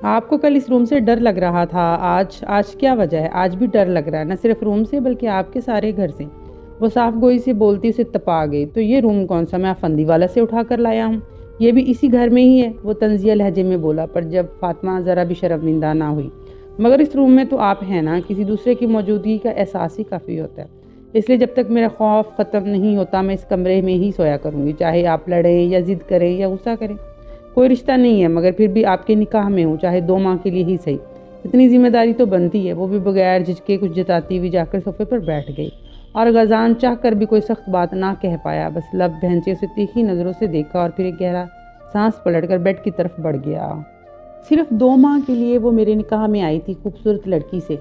आपको कल इस रूम से डर लग रहा था, आज आज क्या वजह है? आज भी डर लग रहा है, न सिर्फ रूम से बल्कि आपके सारे घर से। वो साफ गोई से बोलती उसे तपा गई। तो ये रूम कौन सा? मैं फंदी वाला से उठा कर लाया हूँ। ये भी इसी घर में ही है, वो तंजिया लहजे में बोला। पर जब फातिमा ज़रा भी शर्मिंदा ना हुई। मगर इस रूम में तो आप हैं ना, किसी दूसरे की मौजूदगी का एहसास ही काफ़ी होता है। इसलिए जब तक मेरा खौफ ख़त्म नहीं होता, मैं इस कमरे में ही सोया करूँगी, चाहे आप लड़ें या ज़िद करें या गुस्सा करें। कोई रिश्ता नहीं है, मगर फिर भी आपके निकाह में हूँ, चाहे 2 माह के लिए ही सही। इतनी जिम्मेदारी तो बनती है। वो भी बगैर झिझके कुछ जताती हुई जाकर सोफे पर बैठ गई और गजान चाह कर भी कोई सख्त बात ना कह पाया। बस लब भैंचे उसे तीखी नज़रों से देखा और फिर एक गहरा सांस पलटकर बेड की तरफ बढ़ गया। सिर्फ 2 माह के लिए वो मेरे निकाह में आई थी, खूबसूरत लड़की से।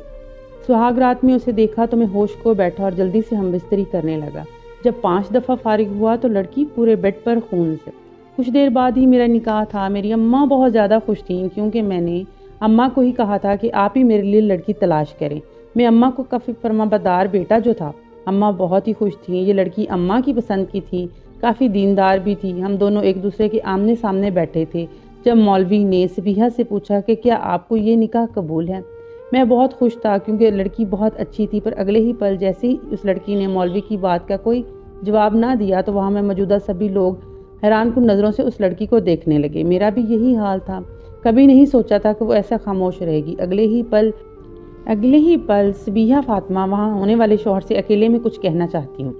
सुहाग रात में उसे देखा तो मैं होश खो बैठा और जल्दी से हम बिस्तरी करने लगा। जब 5 दफ़ा फारिग हुआ तो लड़की पूरे बेड पर खून से। कुछ देर बाद ही मेरा निकाह था। मेरी अम्मा बहुत ज़्यादा खुश थीं, क्योंकि मैंने अम्मा को ही कहा था कि आप ही मेरे लिए लड़की तलाश करें। मैं अम्मा को काफ़ी फरमाबरदार बेटा जो था। अम्मा बहुत ही खुश थीं। ये लड़की अम्मा की पसंद की थी, काफ़ी दीनदार भी थी। हम दोनों एक दूसरे के आमने सामने बैठे थे जब मौलवी ने सबिहा से पूछा कि क्या आपको ये निकाह कबूल है। मैं बहुत खुश था, क्योंकि लड़की बहुत अच्छी थी। पर अगले ही पल जैसे ही उस लड़की ने मौलवी की बात का कोई जवाब ना दिया तो वहाँ में मौजूदा सभी लोग हैरानकुन नज़रों से उस लड़की को देखने लगे। मेरा भी यही हाल था। कभी नहीं सोचा था कि वो ऐसा खामोश रहेगी। अगले ही पल सबिहा फातिमा, वहाँ होने वाले शौहर से अकेले में कुछ कहना चाहती हूँ।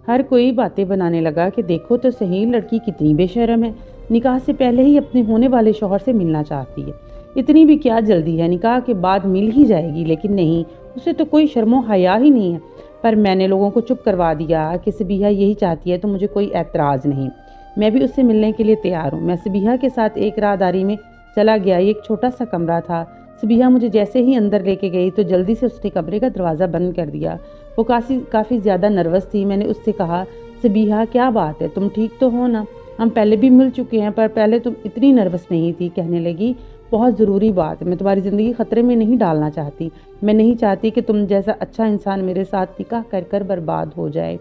हर कोई बातें बनाने लगा कि देखो तो सही, लड़की कितनी बेशर्म है, निकाह से पहले ही अपने होने वाले शौहर से मिलना चाहती है। इतनी भी क्या जल्दी है, निकाह के बाद मिल ही जाएगी। लेकिन नहीं, उसे तो कोई शर्मो हया ही नहीं है। पर मैंने लोगों को चुप करवा दिया कि सबिहा यही चाहती है तो मुझे कोई एतराज़ नहीं। मैं भी उससे मिलने के लिए तैयार हूँ। मैं सबिहा के साथ एक राहदारी में चला गया। ये एक छोटा सा कमरा था। सबिहा मुझे जैसे ही अंदर लेके गई तो जल्दी से उसने कमरे का दरवाज़ा बंद कर दिया। वो काफ़ी ज़्यादा नर्वस थी। मैंने उससे कहा, सबिहा क्या बात है, तुम ठीक तो हो ना? हम पहले भी मिल चुके हैं, पर पहले तुम इतनी नर्वस नहीं थी। कहने लगी, बहुत ज़रूरी बात है, मैं तुम्हारी ज़िंदगी ख़तरे में नहीं डालना चाहती। मैं नहीं चाहती कि तुम जैसा अच्छा इंसान मेरे साथ निकाह कर कर बर्बाद हो जाए।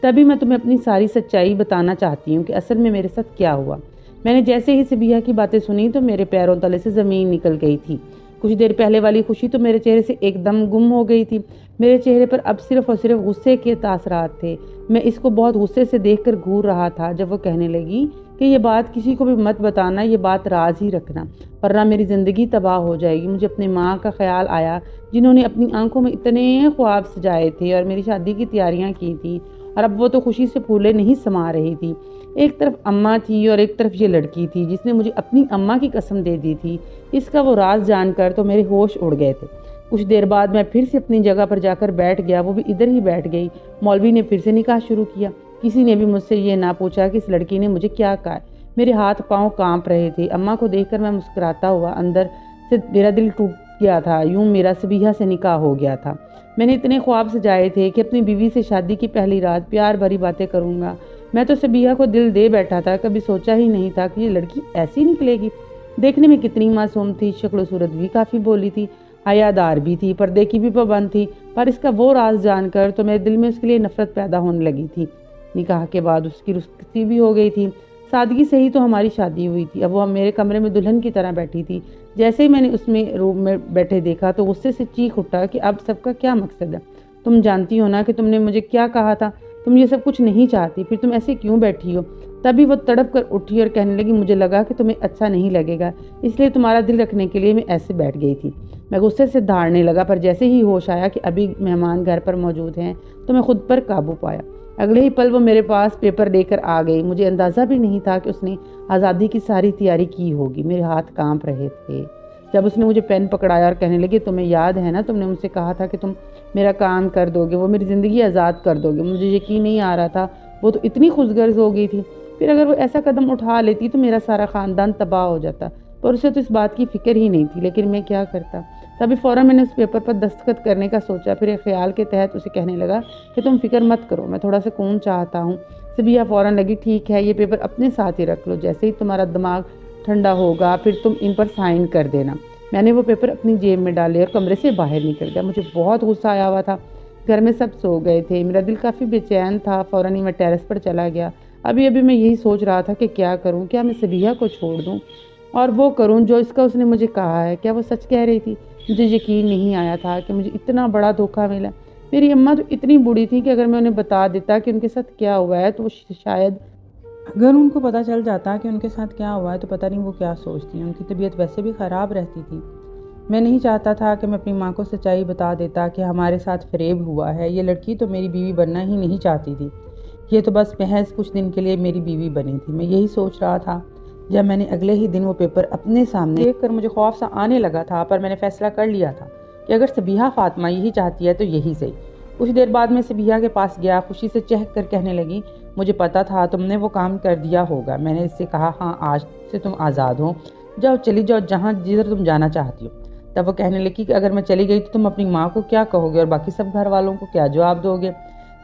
तभी मैं तुम्हें अपनी सारी सच्चाई बताना चाहती हूँ कि असल में मेरे साथ क्या हुआ। मैंने जैसे ही सबिहा की बातें सुनी तो मेरे पैरों तले से ज़मीन निकल गई थी। कुछ देर पहले वाली खुशी तो मेरे चेहरे से एकदम गुम हो गई थी। मेरे चेहरे पर अब सिर्फ और सिर्फ गुस्से के तासरात थे। मैं इसको बहुत गुस्से से देखकर घूर रहा था जब वो कहने लगी कि ये बात किसी को भी मत बताना, ये बात राज ही रखना, वरना मेरी ज़िंदगी तबाह हो जाएगी। मुझे अपनी माँ का ख्याल आया, जिन्होंने अपनी आंखों में इतने ख्वाब सजाए थे और मेरी शादी की तैयारियाँ की थी, और अब वो तो खुशी से फूले नहीं समा रही थी। एक तरफ अम्मा थी और एक तरफ ये लड़की थी जिसने मुझे अपनी अम्मा की कसम दे दी थी। इसका वो राज जानकर तो मेरे होश उड़ गए थे। कुछ देर बाद मैं फिर से अपनी जगह पर जाकर बैठ गया। वो भी इधर ही बैठ गई। मौलवी ने फिर से निकाह शुरू किया। किसी ने भी मुझसे ये ना पूछा कि इस लड़की ने मुझे क्या कहा। मेरे हाथ पांव कांप रहे थे। अम्मा को देखकर मैं मुस्कुराता हुआ अंदर से मेरा दिल टूट गया था। यूं मेरा सबिहा से निकाह हो गया था। मैंने इतने ख्वाब सजाए थे कि अपनी बीवी से शादी की पहली रात प्यार भरी बातें करूंगा। मैं तो सबिहा को दिल दे बैठा था। कभी सोचा ही नहीं था कि ये लड़की ऐसी निकलेगी। देखने में कितनी मासूम थी, शक्ल सूरत भी काफ़ी भोली थी, हयादार भी थी, पर्दे की भी पाबंद थी। पर इसका वो राज जानकर तो मेरे दिल में उसके लिए नफरत पैदा होने लगी थी। निकाह के बाद उसकी रुखसती भी हो गई थी। सादगी से ही तो हमारी शादी हुई थी। अब वो मेरे कमरे में दुल्हन की तरह बैठी थी। जैसे ही मैंने उसमें रूम में बैठे देखा तो गुस्से से चीख उठा कि अब सबका क्या मकसद है? तुम जानती हो ना कि तुमने मुझे क्या कहा था। तुम ये सब कुछ नहीं चाहती, फिर तुम ऐसे क्यों बैठी हो? तभी वो तड़प कर उठी और कहने लगी, मुझे लगा कि तुम्हें अच्छा नहीं लगेगा, इसलिए तुम्हारा दिल रखने के लिए मैं ऐसे बैठ गई थी। मैं गुस्से से दहाड़ने लगा, पर जैसे ही होश आया कि अभी मेहमान घर पर मौजूद हैं तो मैं खुद पर काबू पाया। अगले ही पल वो मेरे पास पेपर लेकर आ गई। मुझे अंदाज़ा भी नहीं था कि उसने आज़ादी की सारी तैयारी की होगी। मेरे हाथ कांप रहे थे जब उसने मुझे पेन पकड़ाया और कहने लगी, तुम्हें याद है ना, तुमने मुझसे कहा था कि तुम मेरा काम कर दोगे, वो मेरी ज़िंदगी आज़ाद कर दोगे। मुझे यकीन नहीं आ रहा था। वो तो इतनी खुशगर्ज हो गई थी। फिर अगर वो ऐसा कदम उठा लेती तो मेरा सारा ख़ानदान तबाह हो जाता। पर उसे तो इस बात की फ़िक्र ही नहीं थी। लेकिन मैं क्या करता। तभी फ़ौरन मैंने उस पेपर पर दस्तखत करने का सोचा। फिर एक ख्याल के तहत उसे कहने लगा कि तुम फिक्र मत करो, मैं थोड़ा सुकून चाहता हूँ। सबिहा फ़ौरन लगी, ठीक है, ये पेपर अपने साथ ही रख लो, जैसे ही तुम्हारा दिमाग ठंडा होगा फिर तुम इन पर साइन कर देना। मैंने वो पेपर अपनी जेब में डाले और कमरे से बाहर निकल गया। मुझे बहुत गुस्सा आया हुआ था। घर में सब सो गए थे। मेरा दिल काफ़ी बेचैन था। फ़ौरन ही मैं टेरेस पर चला गया। अभी अभी मैं यही सोच रहा था कि क्या करूं, क्या मैं सबिहा को छोड़ दूं। और वो करूँ जो इसका उसने मुझे कहा है। क्या वो सच कह रही थी? मुझे यकीन नहीं आया था कि मुझे इतना बड़ा धोखा मिला। मेरी अम्मा तो इतनी बूढ़ी थी कि अगर मैं उन्हें बता देता कि उनके साथ क्या हुआ है तो वो शायद, अगर उनको पता चल जाता कि उनके साथ क्या हुआ है तो पता नहीं वो क्या सोचती। उनकी तबीयत वैसे भी ख़राब रहती थी। मैं नहीं चाहता था कि मैं अपनी माँ को सच्चाई बता देता कि हमारे साथ फ़रेब हुआ है। ये लड़की तो मेरी बीवी बनना ही नहीं चाहती थी। ये तो बस महज कुछ दिन के लिए मेरी बीवी बनी थी। मैं यही सोच रहा था जब मैंने अगले ही दिन वो पेपर अपने सामने देखकर मुझे खौफ सा आने लगा था, पर मैंने फैसला कर लिया था कि अगर सबिहा फातिमा यही चाहती है तो यही सही। कुछ देर बाद मैं सबिहा के पास गया, खुशी से चहक कर कहने लगी, मुझे पता था तुमने वो काम कर दिया होगा। मैंने इससे कहा, हाँ आज से तुम आज़ाद हो, जाओ चली जाओ जहाँ जिधर तुम जाना चाहती हो। तब वो कहने लगी कि अगर मैं चली गई तो तुम अपनी माँ को क्या कहोगे और बाकी सब घर वालों को क्या जवाब दोगे।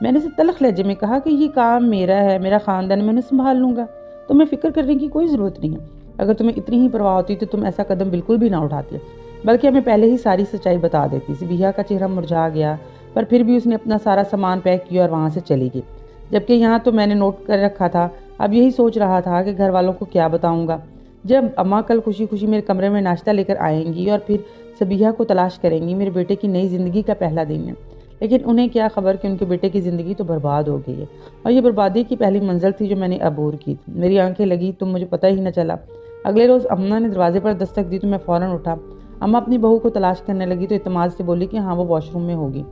मैंने उसे तलख लहजे में कहा कि ये काम मेरा है, मेरा ख़ानदान, मैं उन्हें संभाल लूँगा, तुम्हें फ़िक्र करने की कोई ज़रूरत नहीं है। अगर तुम्हें इतनी ही परवाह होती तो तुम ऐसा कदम बिल्कुल भी ना उठाती, बल्कि हमें पहले ही सारी सच्चाई बता देती। सबिहा का चेहरा मुरझा गया, पर फिर भी उसने अपना सारा सामान पैक किया और वहाँ से चली गई। जबकि यहाँ तो मैंने नोट कर रखा था। अब यही सोच रहा था कि घर वालों को क्या बताऊँगा। जब अम्मा कल खुशी खुशी मेरे कमरे में नाश्ता लेकर आएंगी और फिर सबिहा को तलाश करेंगी, मेरे बेटे की नई ज़िंदगी का पहला दिन है। लेकिन उन्हें क्या खबर कि उनके बेटे की ज़िंदगी तो बर्बाद हो गई है, और ये बर्बादी की पहली मंजिल थी जो मैंने अबूर की थी। मेरी आंखें लगी तो मुझे पता ही न चला। अगले रोज़ अम्मा ने दरवाजे पर दस्तक दी तो मैं फ़ौरन उठा। अम्मा अपनी बहू को तलाश करने लगी तो इत्तेमाद से बोली कि हाँ वो वॉशरूम में होगी।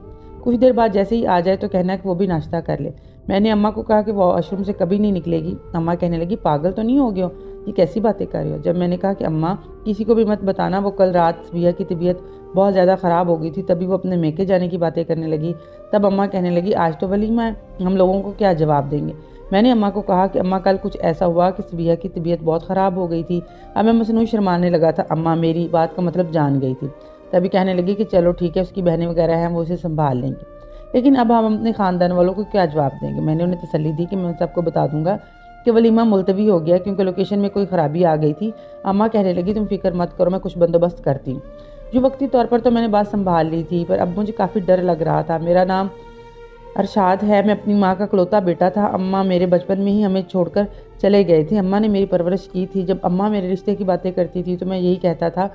कुछ देर बाद जैसे ही आ जाए तो कहना कि वो भी नाश्ता कर ले। मैंने अम्मा को कहा कि वो वॉशरूम से कभी नहीं निकलेगी। अम्मा कहने लगी, पागल तो नहीं हो गए हो, ये कैसी बातें कर रही हो। जब मैंने कहा कि अम्मा किसी को भी मत बताना, वो कल रात सबिहा की तबीयत बहुत ज़्यादा ख़राब हो गई थी, तभी वो अपने मेके जाने की बातें करने लगी। तब अम्मा कहने लगी, आज तो वलीमा है, हम लोगों को क्या जवाब देंगे। मैंने अम्मा को कहा कि अम्मा कल कुछ ऐसा हुआ कि सबिहा की तबीयत बहुत ख़राब हो गई थी। अब मैं मसनूई शर्माने लगा था। अम्मा मेरी बात का मतलब जान गई थी। तभी कहने लगी कि चलो ठीक है, उसकी बहनें वगैरह हैं, वो उसे संभाल लेंगे। लेकिन अब हम अपने ख़ानदान वालों को क्या जवाब देंगे। मैंने उन्हें तसल्ली दी कि मैं सबको बता दूंगा कि वलीमा मुलतवी हो गया क्योंकि लोकेशन में कोई ख़राबी आ गई थी। अम्मा कहने लगी, तुम फिक्र मत करो, मैं कुछ बंदोबस्त करती हूँ। जो वक्ती तौर पर तो मैंने बात संभाल ली थी, पर अब मुझे काफ़ी डर लग रहा था। मेरा नाम अरशाद है, मैं अपनी माँ का इकलौता बेटा था। अम्मा मेरे बचपन में ही हमें छोड़कर चले गए थे। अम्मा ने मेरी परवरिश की थी। जब अम्मा मेरे रिश्ते की बातें करती थी तो मैं यही कहता था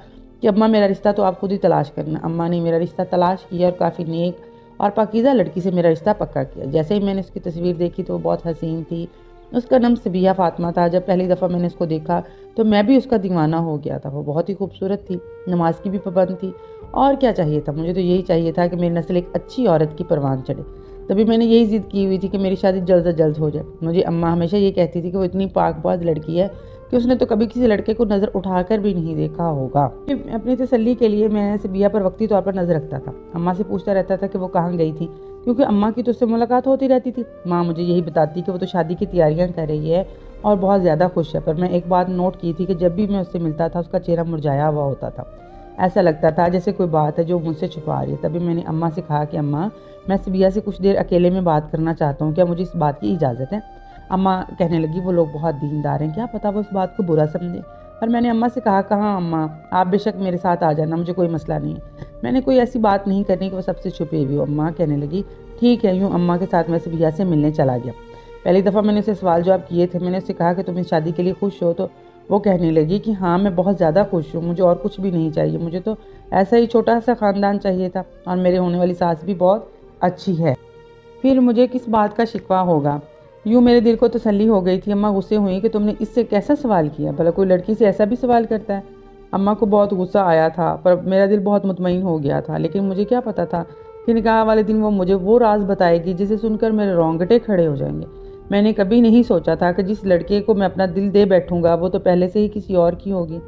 कि अम्मा मेरा रिश्ता तो आप खुद ही तलाश करना। अम्मा ने मेरा रिश्ता तलाश किया और काफ़ी नेक और पाकीज़ा लड़की से मेरा रिश्ता पक्का किया। जैसे ही मैंने उसकी तस्वीर देखी तो वो बहुत हसीन थी। उसका नाम सबिहा फातिमा था। जब पहली दफ़ा मैंने उसको देखा तो मैं भी उसका दीवाना हो गया था। वो बहुत ही खूबसूरत थी, नमाज की भी पाबंद थी। और क्या चाहिए था मुझे, तो यही चाहिए था कि मेरी नस्ल एक अच्छी औरत की परवान चढ़े। तभी मैंने यही ज़िद की हुई थी कि मेरी शादी जल्द से जल्द हो जाए। मुझे अम्मा हमेशा ये कहती थी कि वो इतनी पाकबाज लड़की है कि उसने तो कभी किसी लड़के को नज़र उठाकर भी नहीं देखा होगा। अपनी तसल्ली के लिए मैं सबिहा पर वक्ती तौर पर नज़र रखता था। अम्मा से पूछता रहता था कि वो कहाँ गई थी, क्योंकि अम्मा की तो उससे मुलाकात होती रहती थी। माँ मुझे यही बताती कि वो तो शादी की तैयारियाँ कर रही है और बहुत ज़्यादा खुश है। पर मैं एक बात नोट की थी कि जब भी मैं उससे मिलता था उसका चेहरा मुरझाया हुआ होता था। ऐसा लगता था जैसे कोई बात है जो मुझसे छुपा रही है। तभी मैंने अम्मा से कहा कि अम्मा मैं सबिहा से कुछ देर अकेले में बात करना चाहता हूँ, क्या मुझे इस बात की इजाज़त है। अम्मा कहने लगी, वो लोग बहुत दीनदार हैं, क्या पता वो इस बात को बुरा समझे। पर मैंने अम्मा से कहा, कहाँ अम्मा आप बेशक मेरे साथ आ जाना, मुझे कोई मसला नहीं है। मैंने कोई ऐसी बात नहीं करनी कि वो सबसे छुपी हुई हो। अम्मा कहने लगी, ठीक है। यूँ अम्मा के साथ मैं सबिहा से मिलने चला गया। पहली दफ़ा मैंने उसे सवाल जवाब किए थे। मैंने उससे कहा कि तुम इस शादी के लिए खुश हो, तो वो कहने लगी कि हाँ मैं बहुत ज़्यादा खुश हूँ, मुझे और कुछ भी नहीं चाहिए। मुझे तो ऐसा ही छोटा सा ख़ानदान चाहिए था, और मेरे होने वाली सास भी बहुत अच्छी है, फिर मुझे किस बात का शिकवा होगा। यूँ मेरे दिल को तसल्ली हो गई थी। अम्मा गुस्से हुई कि तुमने इससे कैसा सवाल किया, भला कोई लड़की से ऐसा भी सवाल करता है। अम्मा को बहुत गुस्सा आया था, पर मेरा दिल बहुत मुतमईन हो गया था। लेकिन मुझे क्या पता था कि निकाह वाले दिन वो मुझे वो राज बताएगी जिसे सुनकर मेरे रोंगटे खड़े हो जाएंगे। मैंने कभी नहीं सोचा था कि जिस लड़के को मैं अपना दिल दे बैठूंगा वो तो पहले से ही किसी और की होगी।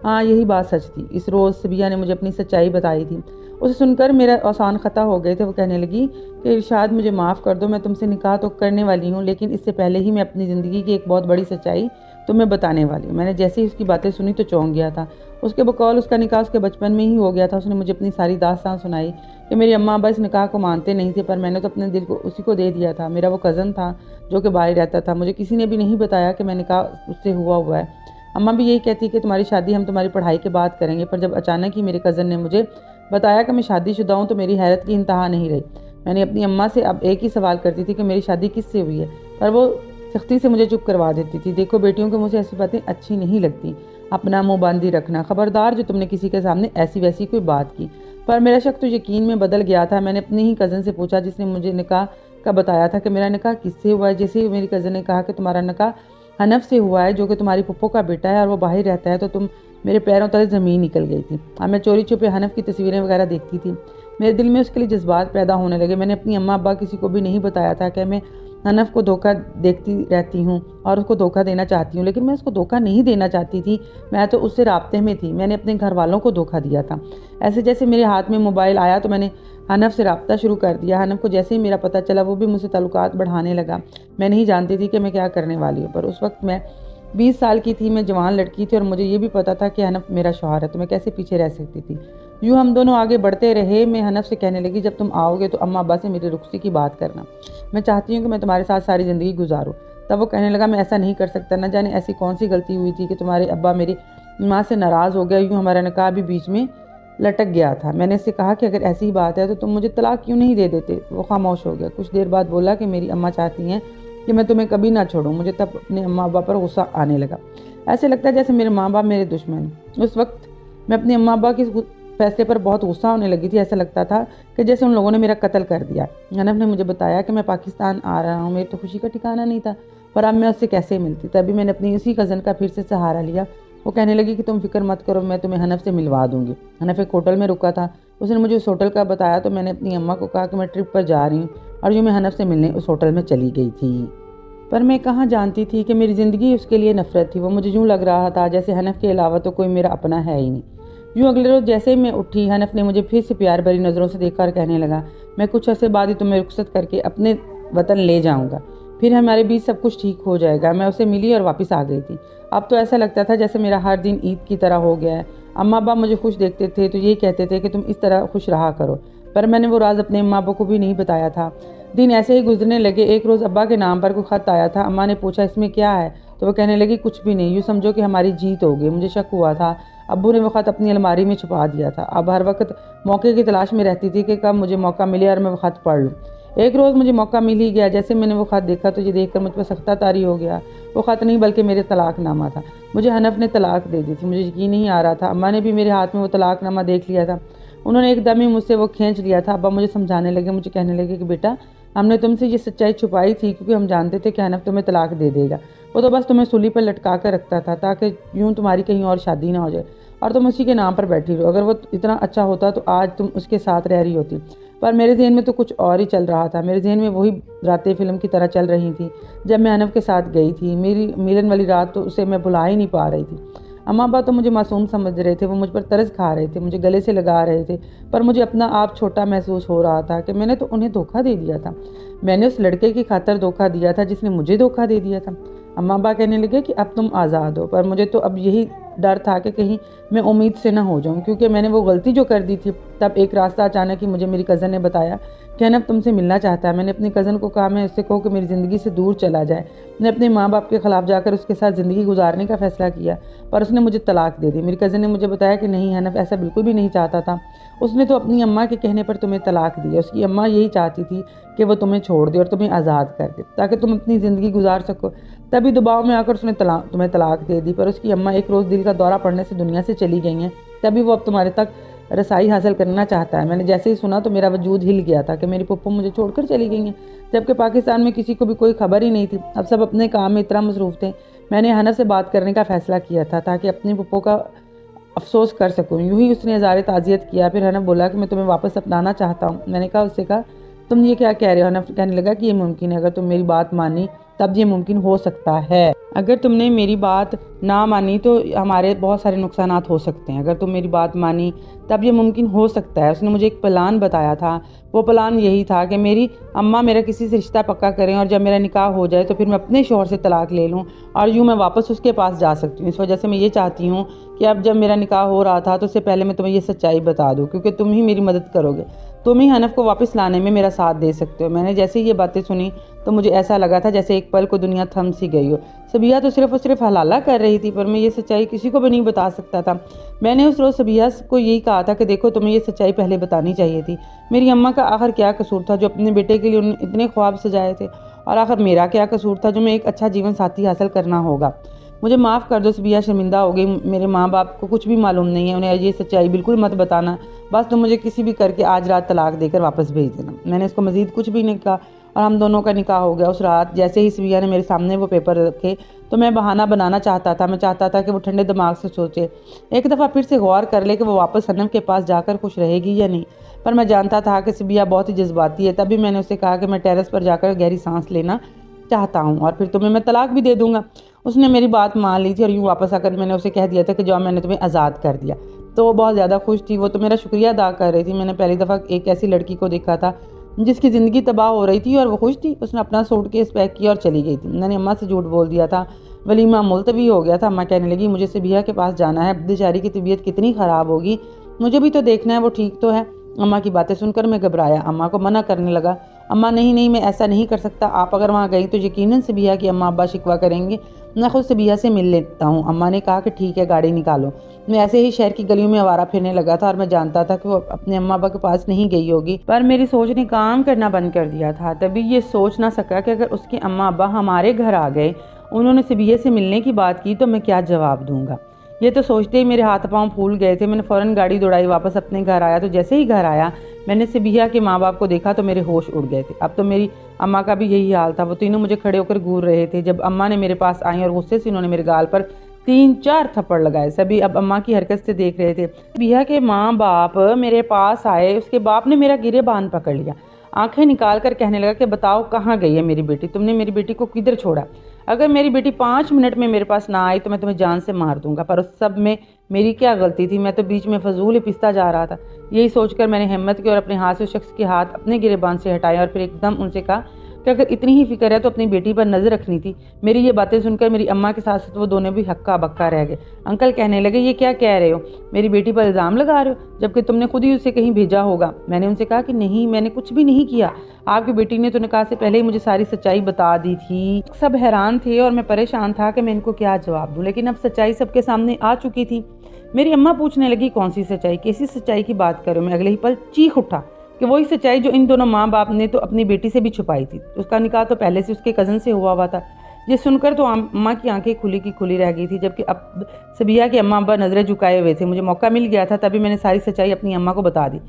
हाँ यही बात सच थी। इस रोज़ सबिहा ने मुझे अपनी सच्चाई बताई थी। उसे सुनकर मेरा आसान ख़ता हो गए थे। वो कहने लगी कि इरशाद मुझे माफ़ कर दो, मैं तुमसे निकाह तो करने वाली हूँ, लेकिन इससे पहले ही मैं अपनी ज़िंदगी की एक बहुत बड़ी सच्चाई तुम्हें बताने वाली हूँ। मैंने जैसे ही उसकी बातें सुनी तो चौंक गया था। उसके बकौल उसका निकाह उसके बचपन में ही हो गया था। उसने मुझे अपनी सारी दास्तान सुनाई कि मेरी अम्मा अब्बा इस निकाह को मानते नहीं थे, पर मैंने तो अपने दिल को उसी को दे दिया था। मेरा वो कज़न था जो कि बाहर रहता था। मुझे किसी ने भी नहीं बताया कि मैं निकाह उससे हुआ है। अम्मा भी यही कहती कि तुम्हारी शादी हम तुम्हारी पढ़ाई के बाद करेंगे, पर जब अचानक ही मेरे कज़न ने मुझे बताया कि मैं शादीशुदा हूँ तो मेरी हैरत की इंतहा नहीं रही। मैंने अपनी अम्मा से अब एक ही सवाल करती थी कि मेरी शादी किससे हुई है, पर वो सख्ती से मुझे चुप करवा देती थी। देखो बेटियों को मुझे ऐसी बातें अच्छी नहीं लगती। अपना मुंह बंद ही रखना, खबरदार जो तुमने किसी के सामने ऐसी वैसी कोई बात की। पर मेरा शक तो यकीन में बदल गया था। मैंने अपनी ही कज़न से पूछा जिसने मुझे निकाह का बताया था कि मेरा निकाह किससे हुआ है। जैसे ही मेरी कज़न ने कहा कि तुम्हारा निकाह हनफ से हुआ है जो कि तुम्हारी पुप्पो का बेटा है और वो बाहर रहता है, तो तुम मेरे पैरों तले ज़मीन निकल गई थी। अब मैं चोरी छुपे हनफ की तस्वीरें वगैरह देखती थी। मेरे दिल में उसके लिए जज्बात पैदा होने लगे। मैंने अपनी अम्मा अब्बा किसी को भी नहीं बताया था कि मैं हनफ को धोखा देखती रहती हूँ और उसको धोखा देना चाहती हूँ, लेकिन मैं उसको धोखा नहीं देना चाहती थी। मैं तो उससे राब्ते में थी। मैंने अपने घर वालों को धोखा दिया था। ऐसे जैसे मेरे हाथ में मोबाइल आया तो मैंने हनफ से रब्ता शुरू कर दिया। हनफ को जैसे ही मेरा पता चला वो भी मुझसे ताल्लुकात बढ़ाने लगा। मैं नहीं जानती थी कि मैं क्या करने वाली हूँ, पर उस वक्त मैं 20 साल की थी, मैं जवान लड़की थी और मुझे ये भी पता था कि हनफ मेरा शौहर है, तो मैं कैसे पीछे रह सकती थी। यूँ हम दोनों आगे बढ़ते रहे। मैं हनफ से कहने लगी, जब तुम आओगे तो अम्मा अब्बा से मेरी रुखसती की बात करना। मैं चाहती हूँ कि मैं तुम्हारे साथ सारी ज़िंदगी गुजारूँ। तब वो कहने लगा, मैं ऐसा नहीं कर सकता। न जाने ऐसी कौन सी गलती हुई थी कि तुम्हारे अब्बा मेरी माँ से नाराज़ हो गया। यूँ हमारा निकाह भी बीच में लटक गया था। मैंने इससे कहा कि अगर ऐसी ही बात है तो तुम मुझे तलाक क्यों नहीं दे देते। वो खामोश हो गया। कुछ देर बाद बोला कि मेरी अम्मा चाहती हैं कि मैं तुम्हें कभी ना छोड़ूं। मुझे तब अपने अम्मा अब्बा पर गुस्सा आने लगा। ऐसे लगता है जैसे मेरे माँ बाप मेरे दुश्मन। उस वक्त मैं अपने अम्मा अब्बा के फैसले पर बहुत गुस्सा होने लगी थी। ऐसा लगता था कि जैसे उन लोगों ने मेरा कत्ल कर दिया। हनफ ने मुझे बताया कि मैं पाकिस्तान आ रहा हूँ। मेरी तो खुशी का ठिकाना नहीं था, पर अब मैं उससे कैसे मिलती। तभी मैंने अपनी उसी कज़न का फिर से सहारा लिया। वो कहने लगी कि तुम फिक्र मत करो, मैं तुम्हें हनफ से मिलवा दूंगी। हनफ एक होटल में रुका था। उसने मुझे उस होटल का बताया तो मैंने अपनी अम्मा को कहा कि मैं ट्रिप पर जा रही हूँ, और यूँ मैं हनफ से मिलने उस होटल में चली गई थी। पर मैं कहाँ जानती थी कि मेरी ज़िंदगी उसके लिए नफ़रत थी। वो मुझे यूँ लग रहा था जैसे हनफ के अलावा तो कोई मेरा अपना है ही नहीं। यूँ अगले रोज़ जैसे ही मैं उठी, हनफ ने मुझे फिर से प्यार भरी नज़रों से देखकर कहने लगा, मैं कुछ अर्से बाद ही तुम्हें रुखसत करके अपने वतन ले जाऊँगा, फिर हमारे बीच सब कुछ ठीक हो जाएगा। मैं उसे मिली और वापस आ गई थी। अब तो ऐसा लगता था जैसे मेरा हर दिन ईद की तरह हो गया है। अम्मा अब्बा मुझे खुश देखते थे तो यही कहते थे कि तुम इस तरह खुश रहा करो, पर मैंने वो राज अपने अम्मा अब्बा को भी नहीं बताया था। दिन ऐसे ही गुजरने लगे। एक रोज़ अब्बा के नाम पर कोई ख़त आया था। अम्मा ने पूछा, इसमें क्या है? तो वो कहने लगी, कुछ भी नहीं, यूँ समझो कि हमारी जीत हो गई। मुझे शक हुआ था। अब्बू ने वो ख़त अपनी अलमारी में छुपा दिया था। अब हर वक्त मौके की तलाश में रहती थी कि कब मुझे मौका मिले और मैं वो ख़त पढ़ लूँ। एक रोज़ मुझे मौका मिल ही गया। जैसे मैंने वो ख़त देखा तो ये देखकर मुझ पर सख्ता तारी हो गया। वो ख़त नहीं बल्कि मेरे तलाक़नामा था। मुझे हनफ ने तलाक दे दी थी। मुझे यकीन नहीं आ रहा था। अम्मा ने भी मेरे हाथ में वो तलाक़नामा देख लिया था। उन्होंने एकदम ही मुझसे वो खींच लिया था। अब्बा मुझे समझाने लगे, मुझे कहने लगे कि बेटा, हमने तुमसे ये सच्चाई छुपाई थी क्योंकि हम जानते थे कि हनफ तुम्हें तलाक दे देगा। वो तो बस तुम्हें सूली पर लटका कर रखता था ताकि यूँ तुम्हारी कहीं और शादी ना हो जाए और तुम उसी के नाम पर बैठी रहो। अगर वो इतना अच्छा होता तो आज तुम उसके साथ रह रही होती। पर मेरे जहन में तो कुछ और ही चल रहा था। मेरे जहन में वही रातें फिल्म की तरह चल रही थी जब मैं हनफ के साथ गई थी। मेरी मिलन वाली रात तो उसे मैं भुला ही नहीं पा रही थी। अम्मा अब्बा तो मुझे मासूम समझ रहे थे। वो मुझ पर तरस खा रहे थे, मुझे गले से लगा रहे थे, पर मुझे अपना आप छोटा महसूस हो रहा था कि मैंने तो उन्हें धोखा दे दिया था। मैंने उस लड़के की खातर धोखा दिया था जिसने मुझे धोखा दे दिया था। अम्मा अब्बा कहने लगे कि अब तुम आज़ाद हो, पर मुझे तो अब यही डर था कि कहीं मैं उम्मीद से ना हो जाऊं, क्योंकि मैंने वो गलती जो कर दी थी। तब एक रास्ता अचानक ही मुझे मेरी कज़न ने बताया कि हनफ तुमसे मिलना चाहता है। मैंने अपनी कज़न को कहा, मैं उससे कहूँ कि मेरी ज़िंदगी से दूर चला जाए। मैंने अपने माँ बाप के ख़िलाफ़ जाकर उसके साथ ज़िंदगी गुजारने का फ़ैसला किया, पर उसने मुझे तलाक दे दी। मेरी कज़न ने मुझे बताया कि नहीं, हनफ ऐसा बिल्कुल भी नहीं चाहता था। उसने तो अपनी अम्मा के कहने पर तुम्हें तलाक दिया। उसकी अम्मा यही चाहती थी कि वो तुम्हें छोड़ दे और तुम्हें आज़ाद कर दे ताकि तुम अपनी ज़िंदगी गुजार सको। तभी दबाव में आकर उसने तुम्हें तलाक दे दी। पर उसकी अम्मा एक रोज़ दिल का दौरा पड़ने से दुनिया से चली गई हैं। तभी वो अब तुम्हारे तक रसाई हासिल करना चाहता है। मैंने जैसे ही सुना तो मेरा वजूद हिल गया था कि मेरी पप्पू मुझे छोड़कर चली गई हैं, जबकि पाकिस्तान में किसी को भी कोई खबर ही नहीं थी। अब सब अपने काम में इतना मसरूफ़ थे। मैंने हनफ से बात करने का फ़ैसला किया था ताकि अपनी पप्पू का अफसोस कर सकूँ। यूँ ही उसने इज़हार ताज़ियत किया। फिर हनफ बोला कि मैं तुम्हें वापस अपनाना चाहता हूँ। मैंने कहा, उससे कहा, तुम ये क्या कह रहे हो? हनफ कहने लगा कि ये मुमकिन है। अगर तुम मेरी बात मानी तब ये मुमकिन हो सकता है। अगर तुमने मेरी बात ना मानी तो हमारे बहुत सारे नुकसानात हो सकते हैं। अगर तुम मेरी बात मानी तब ये मुमकिन हो सकता है। उसने मुझे एक प्लान बताया था। वो प्लान यही था कि मेरी अम्मा मेरा किसी से रिश्ता पक्का करें और जब मेरा निकाह हो जाए तो फिर मैं अपने शौहर से तलाक ले लूँ और यूँ मैं वापस उसके पास जा सकती हूँ। इस वजह से मैं ये चाहती हूँ कि अब जब मेरा निकाह हो रहा था तो उससे पहले मैं तुम्हें ये सच्चाई बता दूँ, क्योंकि तुम ही मेरी मदद करोगे। तुम ही हनफ को वापस लाने में मेरा साथ दे सकते हो। मैंने जैसे ही ये बातें सुनी तो मुझे ऐसा लगा था जैसे एक पल को दुनिया थम सी गई हो। सबिया तो सिर्फ और सिर्फ हलाला कर रही थी, पर मैं ये सच्चाई किसी को भी नहीं बता सकता था। मैंने उस रोज़ सबिया को यही कहा था कि देखो, तुम्हें ये सच्चाई पहले बतानी चाहिए थी। मेरी अम्मा का आखिर क्या कसूर था जो अपने बेटे के लिए उन्होंने इतने ख्वाब सजाए थे, और आखिर मेरा क्या कसूर था जो मैं एक अच्छा जीवन साथी हासिल करना होगा। मुझे माफ़ कर दो सबिया, शर्मिंदा हो गई। मेरे माँ बाप को कुछ भी मालूम नहीं है, उन्हें ये सच्चाई बिल्कुल मत बताना। बस तुम मुझे किसी भी करके आज रात तलाक देकर वापस भेज देना। मैंने इसको मज़ीद कुछ भी नहीं कहा और हम दोनों का निकाह हो गया। उस रात जैसे ही सबिया ने मेरे सामने वो पेपर रखे तो मैं बहाना बनाना चाहता था। मैं चाहता था कि वो ठंडे दिमाग से सोचे, एक दफ़ा फिर से गौर कर ले कि वो वापस सनम के पास जाकर खुश रहेगी या नहीं। पर मैं जानता था कि सबिया बहुत ही जज्बाती है। तभी मैंने उसे कहा कि मैं टेरेस पर जाकर गहरी सांस लेना चाहता हूँ और फिर तुम्हें मैं तलाक भी दे दूंगा। उसने मेरी बात मान ली थी और यूँ वापस आकर मैंने उसे कह दिया था कि जाओ, मैंने तुम्हें आज़ाद कर दिया। तो वो बहुत ज़्यादा खुश थी। वो तो मेरा शुक्रिया अदा कर रही थी। मैंने पहली दफ़ा एक ऐसी लड़की को देखा था जिसकी ज़िंदगी तबाह हो रही थी और वो खुश थी। उसने अपना सूटकेस पैक किया और चली गई थी। मैंने अम्मा से झूठ बोल दिया था, वलीमा मुलतवी हो गया था। अम्मा कहने लगी, मुझे सबिया के पास जाना है, बेचारी की तबीयत कितनी ख़राब होगी, मुझे भी तो देखना है वो ठीक तो है। अम्मा की बातें सुनकर मैं घबराया, अम्मा को मना करने लगा। अम्मा नहीं नहीं, मैं ऐसा नहीं कर सकता। आप अगर वहाँ गई तो यकीनन सबिया की अम्मा अब्बा शिकवा करेंगे। मैं खुद सबिया से मिल लेता हूँ। अम्मा ने कहा कि ठीक है, गाड़ी निकालो। मैं ऐसे ही शहर की गलियों में आवारा फिरने लगा था और मैं जानता था कि वो अपने अम्मा अब्बा के पास नहीं गई होगी, पर मेरी सोच ने काम करना बंद कर दिया था। तभी ये सोच ना सका कि अगर उसके अम्मा अब्बा हमारे घर आ गए, उन्होंने सबिया से मिलने की बात की, तो मैं क्या जवाब दूंगा। ये तो सोचते ही मेरे हाथ पांव फूल गए थे। मैंने फ़ौरन गाड़ी दौड़ाई, वापस अपने घर आया। तो जैसे ही घर आया मैंने सबिया के माँ बाप को देखा तो मेरे होश उड़ गए थे। अब तो मेरी अम्मा का भी यही हाल था। वो तीनों मुझे खड़े होकर घूर रहे थे। जब अम्मा ने मेरे पास आई और गुस्से से उन्होंने मेरे गाल पर 3-4 थप्पड़ लगाए। सभी अब अम्मा की हरकत से देख रहे थे। सबिया के माँ बाप मेरे पास आए। उसके बाप ने मेरा गिरेबान पकड़ लिया, आंखें निकाल कर कहने लगा कि बताओ कहाँ गई है मेरी बेटी, तुमने मेरी बेटी को किधर छोड़ा। अगर मेरी बेटी 5 मिनट में मेरे पास ना आई तो मैं तुम्हें जान से मार दूंगा। पर उस सब में मेरी क्या गलती थी, मैं तो बीच में फजूल ही पिसता जा रहा था। यही सोचकर मैंने हिम्मत की और अपने हाथ से उस शख्स के हाथ अपने गिरेबान से हटाया और फिर एकदम उनसे कहा कि अगर इतनी ही फिक्र है तो अपनी बेटी पर नजर रखनी थी। मेरी ये बातें सुनकर मेरी अम्मा के साथ साथ वो दोनों भी हक्का बक्का रह गए। अंकल कहने लगे, ये क्या कह रहे हो, मेरी बेटी पर इल्ज़ाम लगा रहे हो, जबकि तुमने खुद ही उसे कहीं भेजा होगा। मैंने उनसे कहा कि नहीं, मैंने कुछ भी नहीं किया। आपकी बेटी ने तो निकाह से पहले ही मुझे सारी सच्चाई बता दी थी। सब हैरान थे और मैं परेशान था कि मैं इनको क्या जवाब दूं, लेकिन अब सच्चाई सबके सामने आ चुकी थी। मेरी अम्मा पूछने लगी, कौन सी सच्चाई, कैसी सच्चाई की बात करो। मैं अगले ही पल चीख उठा कि वही सच्चाई जो इन दोनों माँ बाप ने तो अपनी बेटी से भी छुपाई थी। उसका निकाह तो पहले से उसके कज़न से हुआ था। ये सुनकर तो अम्मा की आंखें खुली की खुली रह गई थी, जबकि अब सबिया के अम्मा अब्बा नजरें झुकाए हुए थे। मुझे मौका मिल गया था, तभी मैंने सारी सच्चाई अपनी अम्मा को बता दी।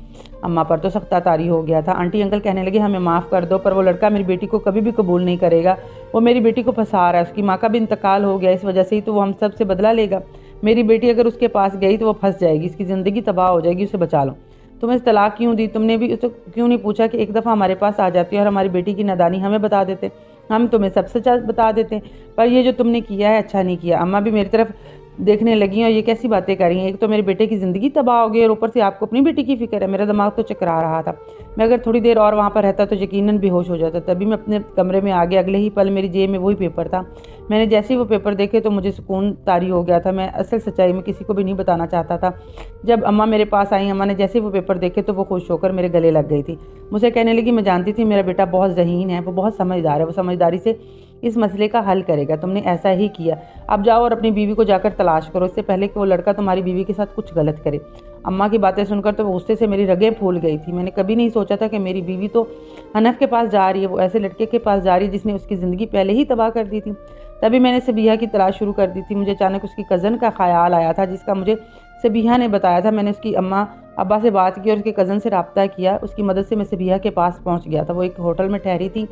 अम्मा पर तो सख्त तारी हो गया था। आंटी अंकल कहने लगे, हमें माफ़ कर दो, पर वो लड़का मेरी बेटी को कभी भी कबूल नहीं करेगा। वो मेरी बेटी को फंसा रहा है। उसकी माँ का भी इंतकाल हो गया, इस वजह से ही तो वो हम सब से बदला लेगा। मेरी बेटी अगर उसके पास गई तो वो फंस जाएगी, इसकी ज़िंदगी तबाह हो जाएगी। उसे बचा लो। तुम्हें तलाक क्यों दी, तुमने भी उसे क्यों नहीं पूछा कि एक दफ़ा हमारे पास आ जाती और हमारी बेटी की नादानी हमें बता देते, हम तुम्हें सब सच बता देते। पर ये जो तुमने किया है अच्छा नहीं किया। अम्मा भी मेरी तरफ देखने लगी और ये कैसी बातें कर रही हैं, एक तो मेरे बेटे की ज़िंदगी तबाह हो गई और ऊपर से आपको अपनी बेटी की फिक्र है। मेरा दिमाग तो चकरा रहा था। मैं अगर थोड़ी देर और वहाँ पर रहता तो यकीनन बेहोश हो जाता। तभी मैं अपने कमरे में आ गया। अगले ही पल मेरी जेब में वही पेपर था। मैंने जैसे ही वो पेपर देखे तो मुझे सुकून तारी हो गया था। मैं असल सच्चाई में किसी को भी नहीं बताना चाहता था। जब अम्मा मेरे पास आई, अम्मा ने जैसे ही वो पेपर देखे तो वो खुश होकर मेरे गले लग गई थी। मुझे कहने लगी, मैं जानती थी मेरा बेटा बहुत ज़हीन है, वो बहुत समझदार है, वो समझदारी से इस मसले का हल करेगा। तुमने ऐसा ही किया। अब जाओ और अपनी बीवी को जाकर तलाश करो, इससे पहले कि वो लड़का तुम्हारी बीवी के साथ कुछ गलत करे। अम्मा की बातें सुनकर तो गुस्से से मेरी रगें फूल गई थी। मैंने कभी नहीं सोचा था कि मेरी बीवी तो हनफ के पास जा रही है, वो ऐसे लड़के के पास जा रही है जिसने उसकी ज़िंदगी पहले ही तबाह कर दी थी। तभी मैंने सबिया की तलाश शुरू कर दी थी। मुझे अचानक उसकी कज़न का ख्याल आया था, जिसका मुझे सबिया ने बताया था। मैंने उसकी अम्मा अब्बा से बात की और उसके कज़न से रब्ता किया। उसकी मदद से मैं सबिया के पास पहुँच गया था। वो एक होटल में ठहरी थी।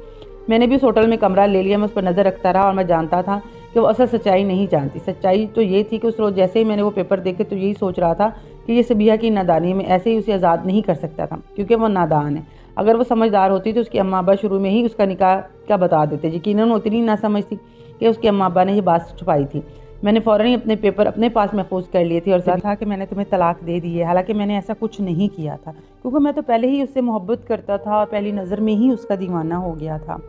मैंने भी उस होटल में कमरा ले लिया। मैं उस पर नज़र रखता रहा और मैं जानता था कि वो असल सच्चाई नहीं जानती। सच्चाई तो ये थी कि उस रोज़ जैसे ही मैंने वो पेपर देखे तो यही सोच रहा था कि ये सबिया की नादानी में ऐसे ही उसे आज़ाद नहीं कर सकता था, क्योंकि वो नादान है। अगर वो समझदार होती तो उसके अम्मा अब्बा शुरू में ही उसका निकाह का बता देते। यकीनन वो उतनी ना समझ थी कि उसके अम्मा अब्बा ने ये बात छुपाई थी। मैंने फ़ौरन ही अपने पेपर अपने पास महफूज कर लिए थे और कहा था कि मैंने तुम्हें तलाक दे दी है। हालांकि मैंने ऐसा कुछ नहीं किया था, क्योंकि मैं तो पहले ही उससे मोहब्बत करता था और पहली नज़र में ही उसका दीवाना हो गया था।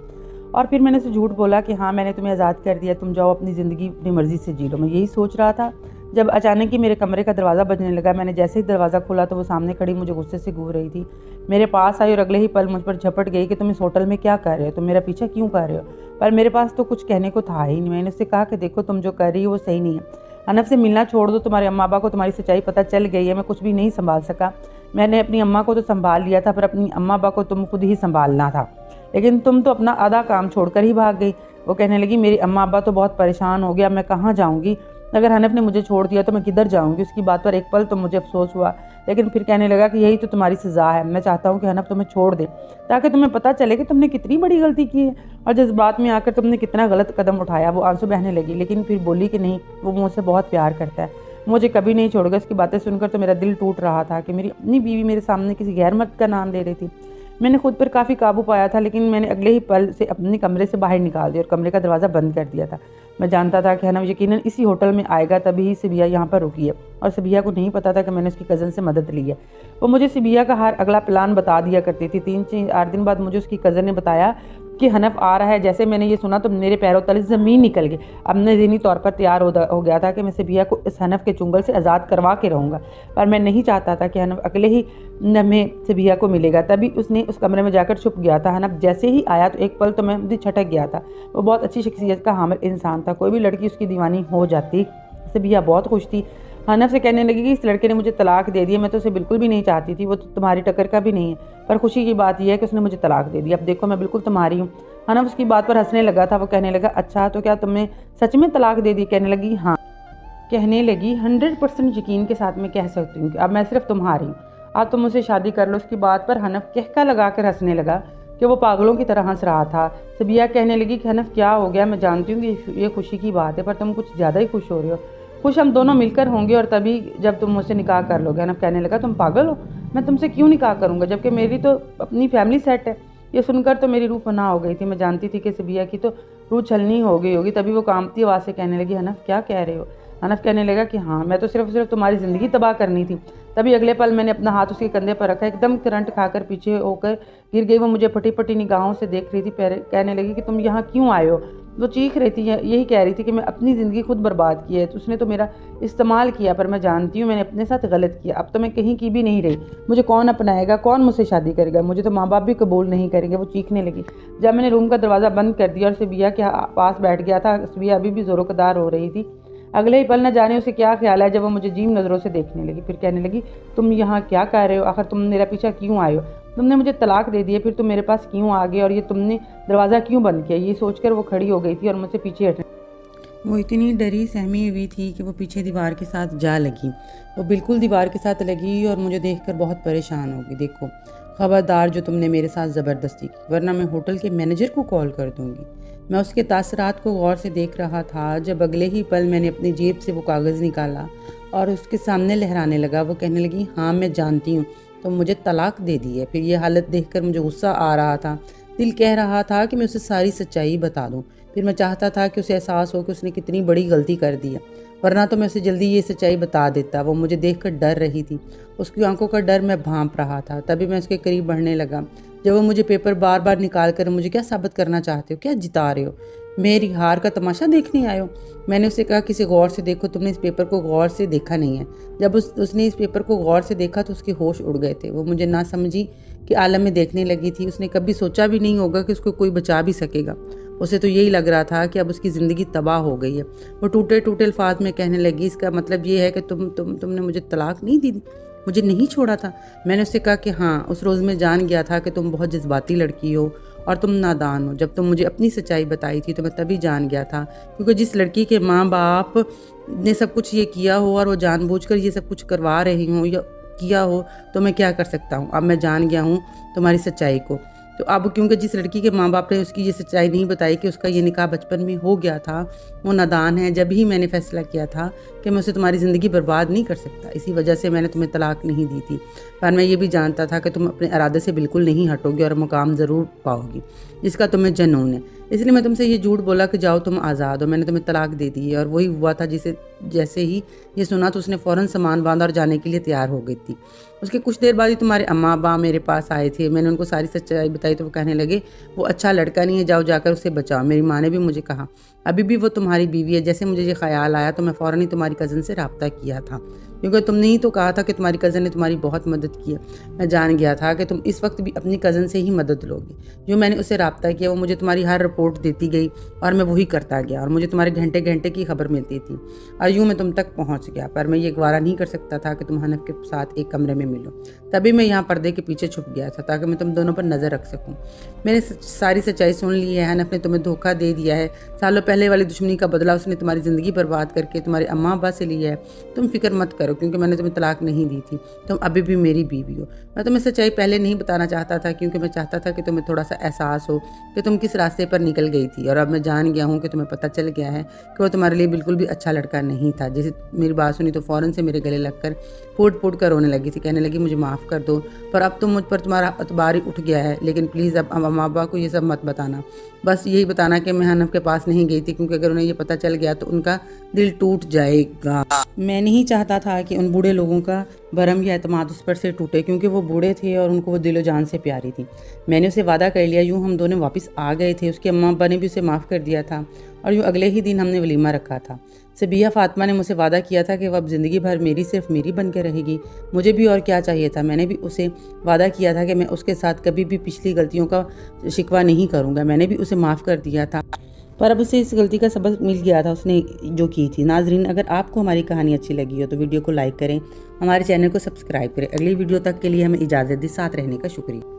और फिर मैंने उसे झूठ बोला कि हाँ, मैंने तुम्हें आज़ाद कर दिया, तुम जाओ अपनी ज़िंदगी अपनी मर्ज़ी से जी लो। मैं यही सोच रहा था जब अचानक ही मेरे कमरे का दरवाज़ा बजने लगा। मैंने जैसे ही दरवाज़ा खोला तो वो सामने खड़ी मुझे गुस्से से घूर रही थी। मेरे पास आई और अगले ही पल मुझ पर झपट गई कि तुम इस होटल में क्या कर रहे हो, तुम मेरा पीछा क्यों कर रहे हो। पर मेरे पास तो कुछ कहने को था ही नहीं। मैंने उससे कहा कि देखो, तुम जो कर रही हो वो सही नहीं है। हनफ से मिलना छोड़ दो, तुम्हारे अम्मा अब्बा को तुम्हारी सच्चाई पता चल गई है। मैं कुछ भी नहीं संभाल सका। मैंने अपनी अम्मा को तो संभाल लिया था, पर अपनी अम्मा अब्बा को तुम खुद ही संभालना था। लेकिन तुम तो अपना आधा काम छोड़कर ही भाग गई। वो कहने लगी मेरी अम्मा अब्बा तो बहुत परेशान हो गया, मैं कहाँ जाऊँगी, अगर हनफ ने मुझे छोड़ दिया तो मैं किधर जाऊँगी। उसकी बात पर एक पल तो मुझे अफसोस हुआ, लेकिन फिर कहने लगा कि यही तो तुम्हारी सज़ा है, मैं चाहता हूँ कि हनफ तुम्हें छोड़ दे ताकि तुम्हें पता चले कि तुमने कितनी बड़ी गलती की है और जज्बात में आकर तुमने कितना गलत कदम उठाया। वो आंसू बहने लगी, लेकिन फिर बोली कि नहीं, वो मुझसे बहुत प्यार करता है, मुझे कभी नहीं छोड़ेगा। इसकी बातें सुनकर तो मेरा दिल टूट रहा था कि मेरी अपनी बीवी मेरे सामने किसी गैर मर्द का नाम ले रही थी। मैंने खुद पर काफ़ी काबू पाया था, लेकिन मैंने अगले ही पल से अपने कमरे से बाहर निकाल दिया और कमरे का दरवाज़ा बंद कर दिया था। मैं जानता था कि हनफ यकीनन इसी होटल में आएगा, तभी सिबिया यहाँ पर रुकी है और सिबिया को नहीं पता था कि मैंने उसकी कज़न से मदद ली है। वो मुझे सिबिया का हर अगला प्लान बता दिया करती थी। 3-8 दिन बाद मुझे उसकी कज़न ने बताया कि हनफ आ रहा है। जैसे मैंने ये सुना तो मेरे पैरों तले ज़मीन निकल गई। अब मैं ज़हनी तौर पर तैयार हो गया था कि मैं सिबिया को इस हनफ के चुंगल से आज़ाद करवा के रहूँगा, पर मैं नहीं चाहता था कि हनफ अगले ही लम्हे सिबिया को मिलेगा। तभी उसने उस कमरे में जाकर छुप गया था। हनफ जैसे ही आया तो एक पल तो मैं भी छटक गया था। वो बहुत अच्छी शख्सियत का हामिल इंसान था, कोई भी लड़की उसकी दीवानी हो जाती। सिबिया बहुत खुश थी। हनफ से कहने लगी कि इस लड़के ने मुझे तलाक दे दी, मैं तो उसे बिल्कुल भी नहीं चाहती थी, वो तो तुम्हारी टक्कर का भी नहीं है, पर खुशी की बात यह है कि उसने मुझे तलाक दे दी। अब देखो मैं बिल्कुल तुम्हारी हूँ। हनफ उसकी बात पर हंसने लगा था। वो कहने लगा अच्छा, तो क्या तुमने सच में तलाक दे दी? कहने लगी हाँ। कहने लगी 100% यकीन के साथ मैं कह सकती हूँ कि अब मैं सिर्फ तुम्हारी हूँ, अब तुम मुझसे शादी कर लो। उसकी बात पर हनफ कहका लगाकर हंसने लगा कि वो पागलों की तरह हंस रहा था। सबिया कहने लगी कि हनफ क्या हो गया, मैं जानती हूँ कि ये खुशी की बात है, पर तुम कुछ ज़्यादा ही खुश हो रहे हो। खुश हम दोनों मिलकर होंगे और तभी जब तुम मुझसे निकाह कर लोगे। हनफ कहने लगा तुम पागल हो, मैं तुमसे क्यों निकाह करूँगा जबकि मेरी तो अपनी फैमिली सेट है। ये सुनकर तो मेरी रूह फना हो गई थी। मैं जानती थी कि सबिया की तो रूह छलनी हो गई होगी। तभी वो कांपती आवाज़ से कहने लगी हनफ क्या कह रहे हो? हनफ कहने लगा कि हाँ, मैं तो सिर्फ तुम्हारी ज़िंदगी तबाह करनी थी। तभी अगले पल मैंने अपना हाथ उसके कंधे पर रखा, एकदम करंट खाकर पीछे होकर गिर गई। वो मुझे फटी फटी निगाहों से देख रही थी। कहने लगी कि तुम यहाँ क्यों आए हो? वो चीख रही थी, यही कह रही थी कि मैं अपनी ज़िंदगी खुद बर्बाद की है, तो उसने तो मेरा इस्तेमाल किया, पर मैं जानती हूँ मैंने अपने साथ गलत किया। अब तो मैं कहीं की भी नहीं रही, मुझे कौन अपनाएगा, कौन मुझसे शादी करेगा, मुझे तो माँ बाप भी कबूल नहीं करेंगे। वो चीखने लगी। जब मैंने रूम का दरवाज़ा बंद कर दिया और सिबिया के पास बैठ गया था, सिबिया अभी भी ज़ोरोकदार हो रही थी। अगले ही पल न जाने उसे क्या ख्याल है जब वो मुझे अजीब नज़रों से देखने लगी। फिर कहने लगी तुम यहाँ क्या कर रहे हो? आखिर तुम मेरा पीछा क्यों आए हो? तुमने मुझे तलाक दे दिया, फिर तुम मेरे पास क्यों आ गए और ये तुमने दरवाज़ा क्यों बंद किया? ये सोचकर वो खड़ी हो गई थी और मुझसे पीछे हटने। वो इतनी डरी सहमी हुई थी कि वो पीछे दीवार के साथ जा लगी। वो बिल्कुल दीवार के साथ लगी और मुझे देखकर बहुत परेशान हो गई। देखो खबरदार जो तुमने मेरे साथ ज़बरदस्ती की, वरना मैं होटल के मैनेजर को कॉल कर दूंगी। मैं उसके तासरात को गौर से देख रहा था जब अगले ही पल मैंने अपनी जेब से वो कागज़ निकाला और उसके सामने लहराने लगा। वो कहने लगी हाँ मैं जानती हूँ, तो मुझे तलाक दे दी है। फिर ये हालत देखकर मुझे गुस्सा आ रहा था। दिल कह रहा था कि मैं उसे सारी सच्चाई बता दूँ। फिर मैं चाहता था कि उसे एहसास हो कि उसने कितनी बड़ी गलती कर दी है, वरना तो मैं उसे जल्दी ये सच्चाई बता देता। वो मुझे देखकर डर रही थी, उसकी आंखों का डर मैं भांप रहा था। तभी मैं उसके करीब बढ़ने लगा। जब वो मुझे पेपर बार बार निकाल कर मुझे क्या साबित करना चाहते हो, क्या जिता रहे हो, मेरी हार का तमाशा देखने आए हो? मैंने उसे कहा किसी गौर से देखो, तुमने इस पेपर को गौर से देखा नहीं है। जब उसने इस पेपर को गौर से देखा तो उसके होश उड़ गए थे। वो मुझे ना समझी कि आलम में देखने लगी थी। उसने कभी सोचा भी नहीं होगा कि उसको कोई बचा भी सकेगा। उसे तो यही लग रहा था कि अब उसकी ज़िंदगी तबाह हो गई है। वो टूटे टूटे अल्फाज में कहने लगी इसका मतलब ये है कि तुमने मुझे तलाक नहीं दी, मुझे नहीं छोड़ा था? मैंने उससे कहा कि हाँ, उस रोज़ मैं जान गया था कि तुम बहुत जज्बाती लड़की हो और तुम नादान हो। जब तुम मुझे अपनी सच्चाई बताई थी तो मैं तभी जान गया था, क्योंकि जिस लड़की के माँ बाप ने सब कुछ ये किया हो और वो जानबूझकर ये सब कुछ करवा रही हूँ या किया हो तो मैं क्या कर सकता हूँ। अब मैं जान गया हूँ तुम्हारी सच्चाई को। तो अब क्योंकि जिस लड़की के माँ बाप ने उसकी ये सच्चाई नहीं बताई कि उसका ये निकाह बचपन में हो गया था, वो नादान है। जब ही मैंने फैसला किया था कि मैं उसे तुम्हारी ज़िंदगी बर्बाद नहीं कर सकता, इसी वजह से मैंने तुम्हें तलाक नहीं दी थी। पर मैं ये भी जानता था कि तुम अपने इरादे से बिल्कुल नहीं हटोगे और मुकाम ज़रूर पाओगी जिसका तुम्हें जुनून है। इसलिए मैं तुमसे ये झूठ बोला कि जाओ तुम आज़ाद हो, मैंने तुम्हें तलाक दे दी है। और वही हुआ था। जैसे ही ये सुना तो उसने फ़ौरन सामान बांधा और जाने के लिए तैयार हो गई थी। उसके कुछ देर बाद ही तुम्हारे अम्मा अब्बा मेरे पास आए थे। मैंने उनको सारी सच्चाई बताई तो वो कहने लगे वो अच्छा लड़का नहीं है, जाओ जाकर उसे बचाओ। मेरी माँ ने भी मुझे कहा अभी भी वो तुम्हारी बीवी है। जैसे मुझे ये ख्याल आया तो मैं फ़ौरन ही तुम्हारी कज़न से रब्ता किया था, क्योंकि तुमने ही तो कहा था कि तुम्हारी कज़न ने तुम्हारी बहुत मदद की है। मैं जान गया था कि तुम इस वक्त भी अपनी कज़न से ही मदद लोगी। जो मैंने उससे रब्ता किया वो मुझे तुम्हारी हर रिपोर्ट देती गई और मैं वही करता गया, और मुझे तुम्हारे घंटे घंटे की खबर मिलती थी, और यूँ मैं तुम तक पहुँच गया। पर मैं ये गवारा नहीं कर सकता था कि तुम हनफ के साथ एक कमरे में मिलो। तभी मैं यहाँ पर्दे के पीछे छुप गया था ताकि मैं तुम दोनों पर नज़र रख सकूँ। मैंने सारी सच्चाई सुन ली है। हनफ ने तुम्हें धोखा दे दिया है। सालों पहले वाली दुश्मनी का बदला उसने तुम्हारी ज़िंदगी बर्बाद करके तुम्हारे अम्मा अब्बा से लिया है। तुम फिक्र मत करो, क्योंकि मैंने तुम्हें तलाक नहीं दी थी। तुम अभी भी मेरी बीवी हो। मैं तुम्हें सच्चाई पहले नहीं बताना चाहता था, क्योंकि मैं चाहता था कि तुम्हें थोड़ा सा एहसास हो कि तुम किस रास्ते पर निकल गई थी। और अब मैं जान गया हूँ कि तुम्हें पता चल गया है कि वो तुम्हारे लिए बिल्कुल भी अच्छा लड़का नहीं था। जैसे मेरी बात सुनी तो फ़ौरन से मेरे गले लगकर फूट फूट कर रोने लगी थी, कहने लगी मुझे माफ़ कर दो। पर अब तो मुझ पर तुम्हारा अतबार ही उठ गया है। लेकिन प्लीज़ अब अम्मा अब्बा को ये सब मत बताना। बस यही बताना कि मैं हनफ के पास नहीं गई थी, क्योंकि अगर उन्हें ये पता चल गया तो उनका दिल टूट जाएगा। मैं नहीं चाहता था कि उन बूढ़े लोगों का भरम या एतमाद उस पर से टूटे, क्योंकि वो बूढ़े थे और उनको वो दिलो जान से प्यारी थी। मैंने उसे वादा कर लिया। यूँ हम दोनों वापस आ गए थे। उसके अम्मा अब्बा ने भी उसे माफ़ कर दिया था, और यूँ अगले ही दिन हमने वलीमा रखा था। सबिया फ़ातिमा ने मुझसे वादा किया था कि वह अब ज़िंदगी भर मेरी सिर्फ मेरी बन के रहेगी। मुझे भी और क्या चाहिए था। मैंने भी उसे वादा किया था कि मैं उसके साथ कभी भी पिछली गलतियों का शिकवा नहीं करूँगा। मैंने भी उसे माफ़ कर दिया था, पर अब उसे इस गलती का सबक मिल गया था उसने जो की थी। नाजरीन, अगर आपको हमारी कहानी अच्छी लगी हो तो वीडियो को लाइक करें, हमारे चैनल को सब्सक्राइब करें। अगली वीडियो तक के लिए हमें इजाज़त दी। साथ रहने का शुक्रिया।